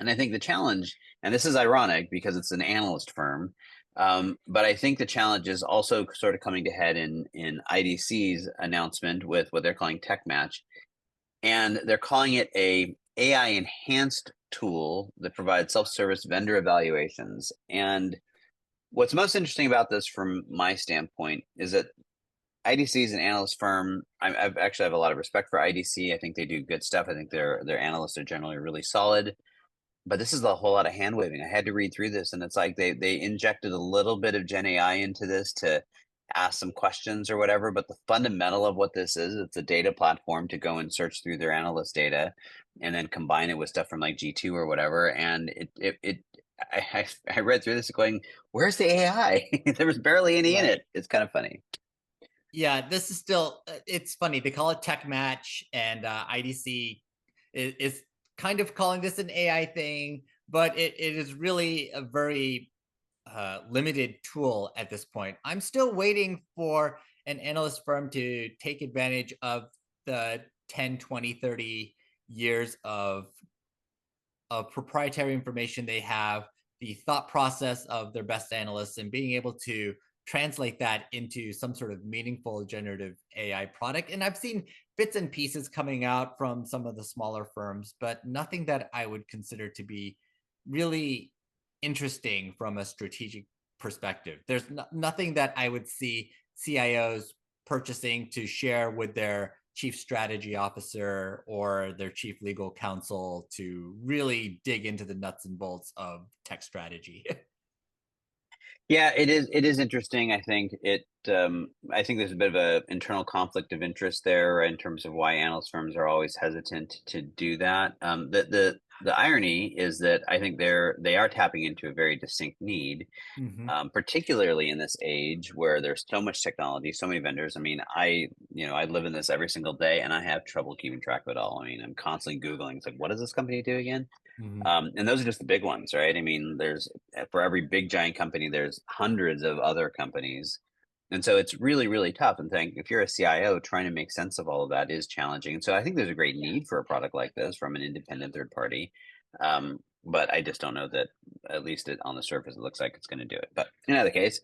And I think the challenge, and this is ironic because it's an analyst firm, but I think the challenge is also sort of coming to head in IDC's announcement with what they're calling TechMatch, and they're calling it a AI enhanced tool that provides self-service vendor evaluations. And what's most interesting about this from my standpoint is that IDC is an analyst firm. I've actually have a lot of respect for IDC. I think they do good stuff. I think their analysts are generally really solid. But this is a whole lot of hand waving. I had to read through this, and it's like they injected a little bit of Gen AI into this to ask some questions or whatever. But the fundamental of what this is, it's a data platform to go and search through their analyst data, and then combine it with stuff from like G2 or whatever. And I read through this going, where's the AI? There was barely any in Right. it. It's kind of funny. Yeah, this is still, it's funny. They call it TechMatch, and IDC is kind of calling this an AI thing, but it is really a very limited tool at this point. I'm still waiting for an analyst firm to take advantage of the 10, 20, 30 years of proprietary information they have, the thought process of their best analysts, and being able to translate that into some sort of meaningful generative AI product. And I've seen bits and pieces coming out from some of the smaller firms, but nothing that I would consider to be really interesting from a strategic perspective. There's nothing that I would see CIOs purchasing to share with their chief strategy officer or their chief legal counsel to really dig into the nuts and bolts of tech strategy. Yeah, it is. It is interesting. I think it. I think there's a bit of a internal conflict of interest there in terms of why analyst firms are always hesitant to do that. The irony is that I think they are tapping into a very distinct need, Mhm. particularly in this age where there's so much technology, so many vendors. I mean, I live in this every single day, and I have trouble keeping track of it all. I mean, I'm constantly Googling. It's like, what does this company do again? Mhm. And those are just the big ones, right? I mean, there's for every big giant company, there's hundreds of other companies. And so it's really, really tough. And think if you're a CIO, trying to make sense of all of that is challenging. And so I think there's a great need for a product like this from an independent third party. But I just don't know that, at least on the surface, it looks like it's going to do it. But in either case,